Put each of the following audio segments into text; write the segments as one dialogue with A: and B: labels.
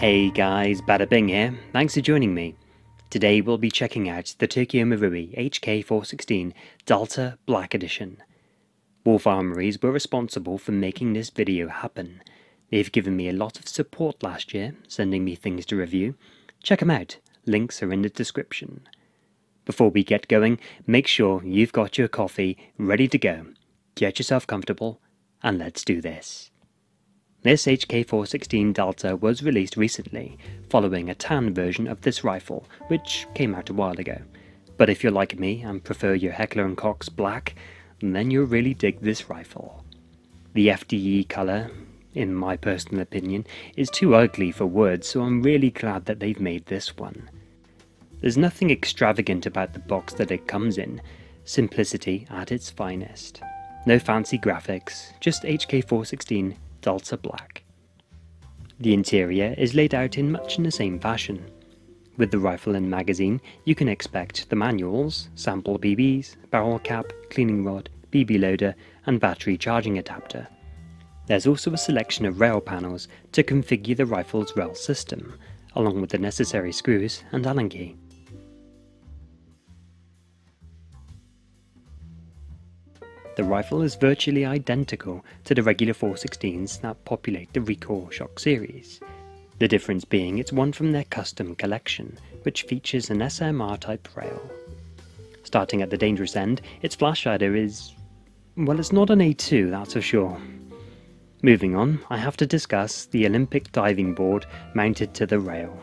A: Hey guys, Bada Bing here, thanks for joining me. Today we'll be checking out the Tokyo Marui HK416 Delta Black Edition. Wolf Armouries were responsible for making this video happen. They've given me a lot of support last year, sending me things to review. Check them out, links are in the description. Before we get going, make sure you've got your coffee ready to go. Get yourself comfortable, and let's do this. This HK416 Delta was released recently, following a tan version of this rifle, which came out a while ago. But if you're like me and prefer your Heckler & Koch's black, then you'll really dig this rifle. The FDE colour, in my personal opinion, is too ugly for words, so I'm really glad that they've made this one. There's nothing extravagant about the box that it comes in, simplicity at its finest. No fancy graphics, just HK416 Delta Black. The interior is laid out in much in the same fashion. With the rifle and magazine, you can expect the manuals, sample BBs, barrel cap, cleaning rod, BB loader, and battery charging adapter. There's also a selection of rail panels to configure the rifle's rail system, along with the necessary screws and Allen key. The rifle is virtually identical to the regular 416s that populate the Recoil series, the difference being it's one from their custom collection, which features an SMR type rail. Starting at the dangerous end, its flash hider is, well, it's not an A2, that's for sure. Moving on, I have to discuss the Olympic diving board mounted to the rail.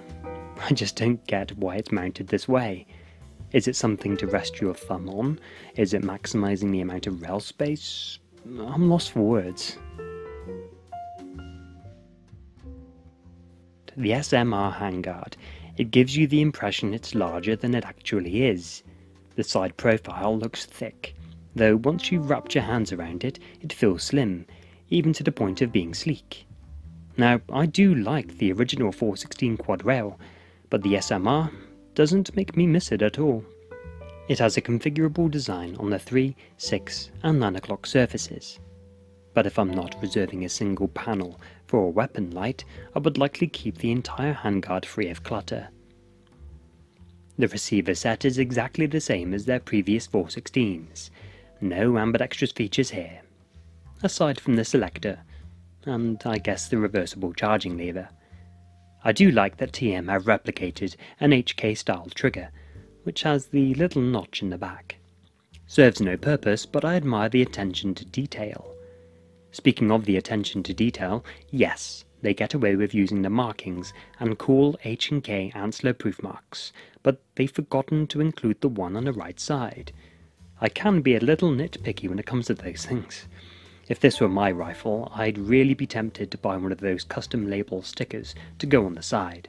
A: I just don't get why it's mounted this way. Is it something to rest your thumb on? Is it maximising the amount of rail space? I'm lost for words. The SMR handguard. It gives you the impression it's larger than it actually is. The side profile looks thick, though once you wrap your hands around it, it feels slim, even to the point of being sleek. Now, I do like the original 416 quad rail, but the SMR doesn't make me miss it at all. It has a configurable design on the 3, 6 and 9 o'clock surfaces. But if I'm not reserving a single panel for a weapon light, I would likely keep the entire handguard free of clutter. The receiver set is exactly the same as their previous 416s. No ambidextrous features here, aside from the selector, and I guess the reversible charging lever. I do like that TM have replicated an HK style trigger, which has the little notch in the back. Serves no purpose, but I admire the attention to detail. Speaking of the attention to detail, yes, they get away with using the markings and cool H&K antler proof marks, but they've forgotten to include the one on the right side. I can be a little nitpicky when it comes to those things. If this were my rifle, I'd really be tempted to buy one of those custom label stickers to go on the side.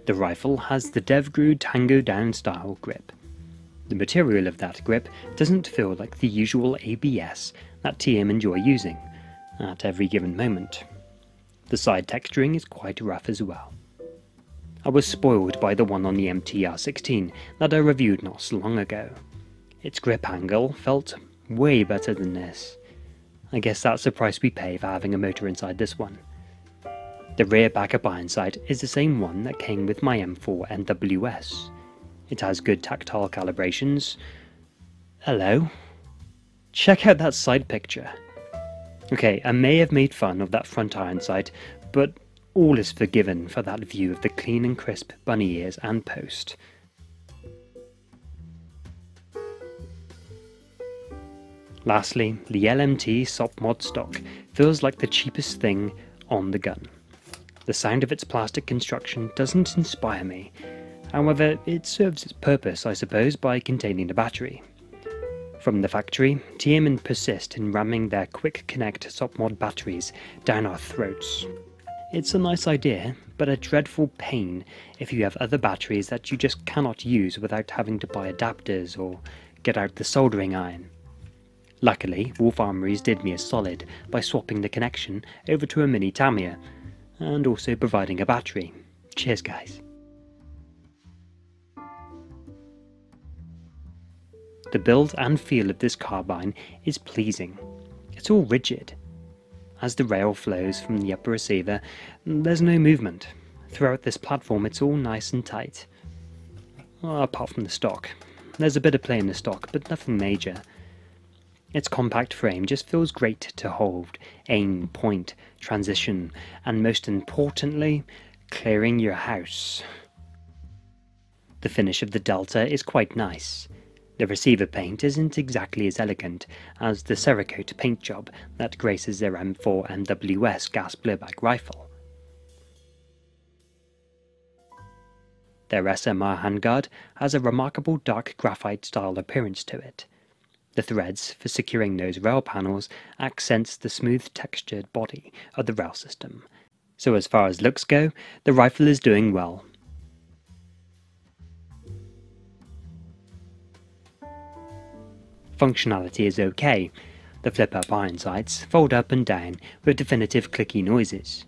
A: The rifle has the DevGru Tango Down style grip. The material of that grip doesn't feel like the usual ABS that TM enjoy using at every given moment. The side texturing is quite rough as well. I was spoiled by the one on the MTR16 that I reviewed not so long ago. Its grip angle felt way better than this. I guess that's the price we pay for having a motor inside this one. The rear backup iron sight is the same one that came with my M4 NWS. It has good tactile calibrations. Hello? Check out that side picture. Okay, I may have made fun of that front iron sight, but all is forgiven for that view of the clean and crisp bunny ears and post. Lastly, the LMT SOP mod stock feels like the cheapest thing on the gun. The sound of its plastic construction doesn't inspire me, however it serves its purpose I suppose by containing the battery. From the factory, TM persist in ramming their quick connect SOP mod batteries down our throats. It's a nice idea, but a dreadful pain if you have other batteries that you just cannot use without having to buy adapters or get out the soldering iron. Luckily, Wolf Armouries did me a solid by swapping the connection over to a mini Tamiya, and also providing a battery. Cheers guys. The build and feel of this carbine is pleasing. It's all rigid. As the rail flows from the upper receiver, there's no movement. Throughout this platform it's all nice and tight. Well, apart from the stock. There's a bit of play in the stock, but nothing major. Its compact frame just feels great to hold, aim, point, transition, and most importantly, clearing your house. The finish of the Delta is quite nice. The receiver paint isn't exactly as elegant as the Cerakote paint job that graces their M4 MWS gas blowback rifle. Their SMR handguard has a remarkable dark graphite style appearance to it. The threads for securing those rail panels accents the smooth textured body of the rail system. So as far as looks go, the rifle is doing well. Functionality is okay. The flip-up iron sights fold up and down with definitive clicky noises.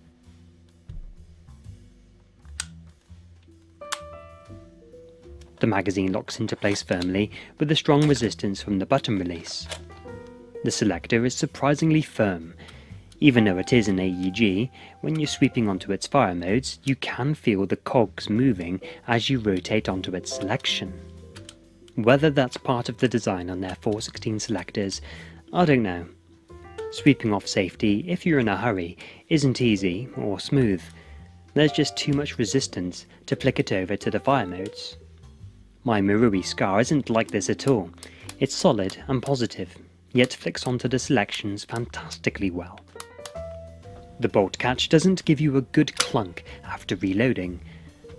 A: The magazine locks into place firmly with a strong resistance from the button release. The selector is surprisingly firm. Even though it is an AEG, when you're sweeping onto its fire modes, you can feel the cogs moving as you rotate onto its selection. Whether that's part of the design on their 416 selectors, I don't know. Sweeping off safety, if you're in a hurry, isn't easy or smooth. There's just too much resistance to flick it over to the fire modes. My Marui Scar isn't like this at all. It's solid and positive, yet flicks onto the selections fantastically well. The bolt catch doesn't give you a good clunk after reloading,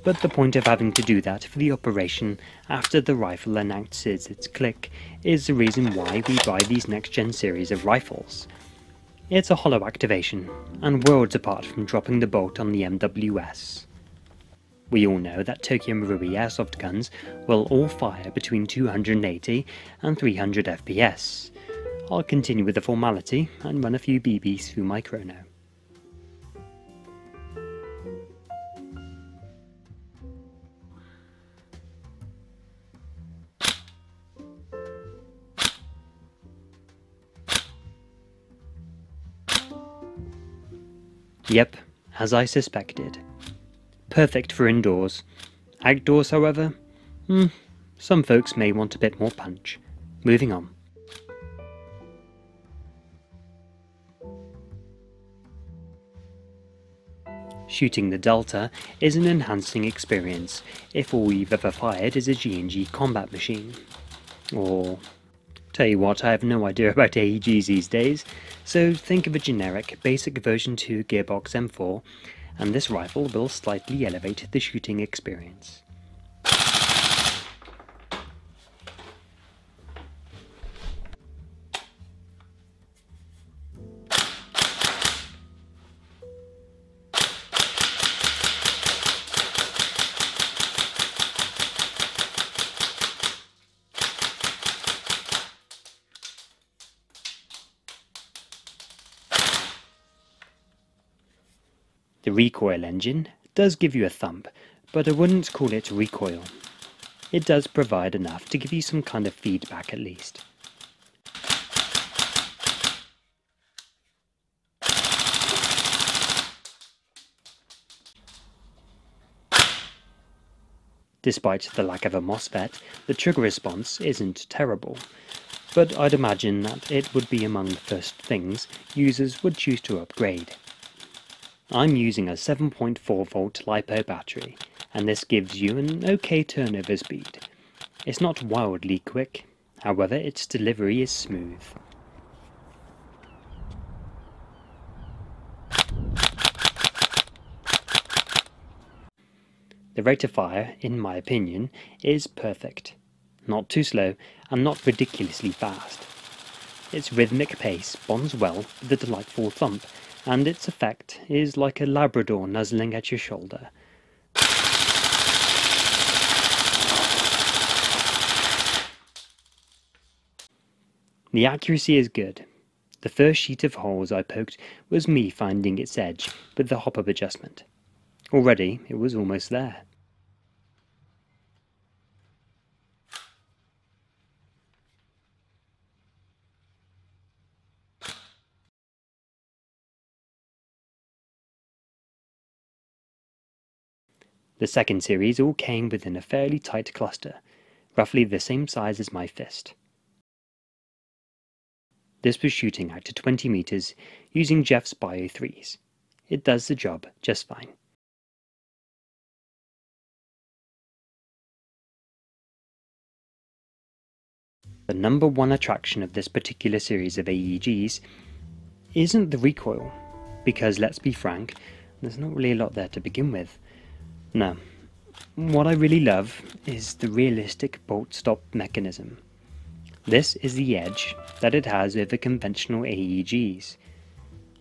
A: but the point of having to do that for the operation after the rifle announces its click is the reason why we buy these Next Gen series of rifles. It's a hollow activation, and worlds apart from dropping the bolt on the MWS. We all know that Tokyo Marui airsoft guns will all fire between 280 and 300 FPS. I'll continue with the formality and run a few BBs through my chrono. Yep, as I suspected. Perfect for indoors. Outdoors, however, some folks may want a bit more punch. Moving on. Shooting the Delta is an enhancing experience if all you've ever fired is a G&G combat machine. Or, tell you what, I have no idea about AEGs these days, so think of a generic basic version 2 gearbox M4, and this rifle will slightly elevate the shooting experience. The recoil engine does give you a thump, but I wouldn't call it recoil. It does provide enough to give you some kind of feedback at least. Despite the lack of a MOSFET, the trigger response isn't terrible, but I'd imagine that it would be among the first things users would choose to upgrade. I'm using a 7.4 volt LiPo battery, and this gives you an okay turnover speed. It's not wildly quick, however its delivery is smooth. The rate of fire, in my opinion, is perfect. Not too slow, and not ridiculously fast. Its rhythmic pace bonds well with the delightful thump, and its effect is like a Labrador nuzzling at your shoulder. The accuracy is good. The first sheet of holes I poked was me finding its edge with the hop-up adjustment. Already it was almost there. The second series all came within a fairly tight cluster, roughly the same size as my fist. This was shooting out to 20 meters using Jeff's Bio 3s. It does the job just fine. The number one attraction of this particular series of AEGs isn't the recoil, because let's be frank, there's not really a lot there to begin with. No, what I really love is the realistic bolt-stop mechanism. This is the edge that it has over conventional AEGs.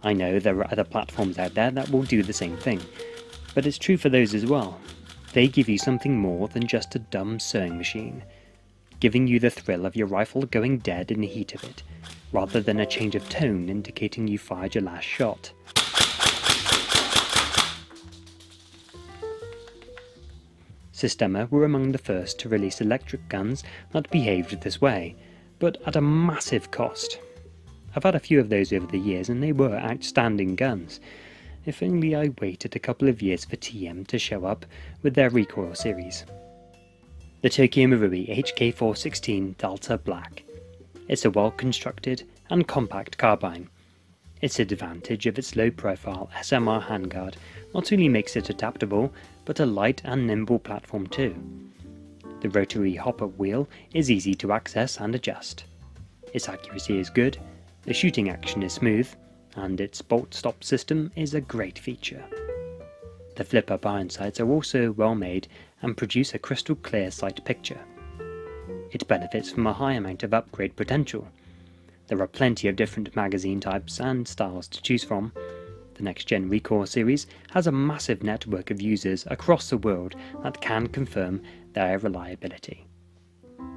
A: I know there are other platforms out there that will do the same thing, but it's true for those as well. They give you something more than just a dumb sewing machine, giving you the thrill of your rifle going dead in the heat of it, rather than a change of tone indicating you fired your last shot. Systema were among the first to release electric guns that behaved this way, but at a massive cost. I've had a few of those over the years and they were outstanding guns. If only I waited a couple of years for TM to show up with their Recoil series. The Tokyo Marui HK416 Delta Black. It's a well-constructed and compact carbine. Its advantage of its low-profile SMR handguard not only makes it adaptable, but a light and nimble platform too. The rotary hopper wheel is easy to access and adjust. Its accuracy is good, the shooting action is smooth, and its bolt-stop system is a great feature. The flip-up iron sights are also well made and produce a crystal clear sight picture. It benefits from a high amount of upgrade potential. There are plenty of different magazine types and styles to choose from. The Next Gen Recoil Series has a massive network of users across the world that can confirm their reliability.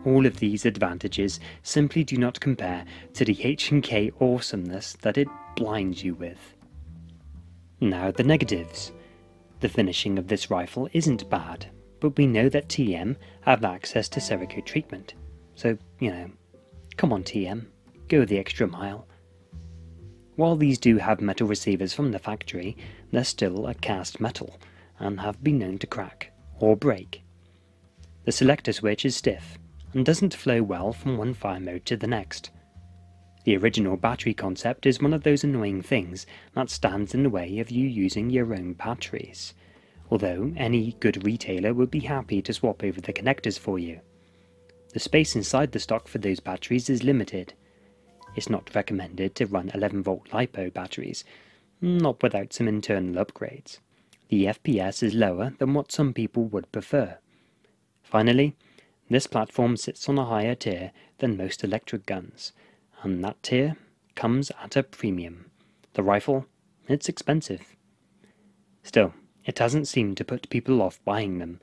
A: All of these advantages simply do not compare to the H&K awesomeness that it blinds you with. Now the negatives. The finishing of this rifle isn't bad, but we know that TM have access to Cerakote treatment. So, come on TM, go the extra mile. While these do have metal receivers from the factory, they're still a cast metal, and have been known to crack, or break. The selector switch is stiff, and doesn't flow well from one fire mode to the next. The original battery concept is one of those annoying things that stands in the way of you using your own batteries, although any good retailer would be happy to swap over the connectors for you. The space inside the stock for those batteries is limited. It's not recommended to run 11-volt LiPo batteries, not without some internal upgrades. The FPS is lower than what some people would prefer. Finally, this platform sits on a higher tier than most electric guns, and that tier comes at a premium. The rifle, it's expensive. Still, it hasn't seemed to put people off buying them.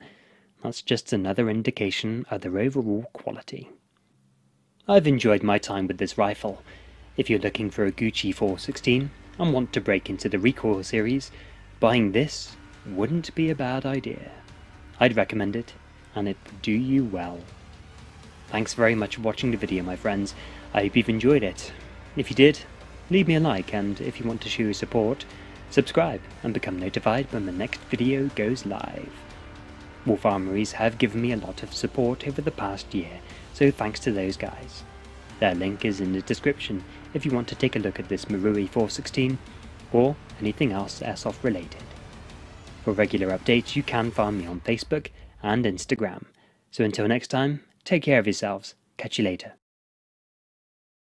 A: That's just another indication of their overall quality. I've enjoyed my time with this rifle. If you're looking for a Gucci 416 and want to break into the Recoil series, buying this wouldn't be a bad idea. I'd recommend it, and it would do you well. Thanks very much for watching the video, my friends. I hope you've enjoyed it. If you did, leave me a like, and if you want to show your support, subscribe and become notified when the next video goes live. Wolf Armouries have given me a lot of support over the past year, so thanks to those guys. Their link is in the description if you want to take a look at this Marui 416 or anything else airsoft related. For regular updates you can find me on Facebook and Instagram. So until next time, take care of yourselves. Catch you later.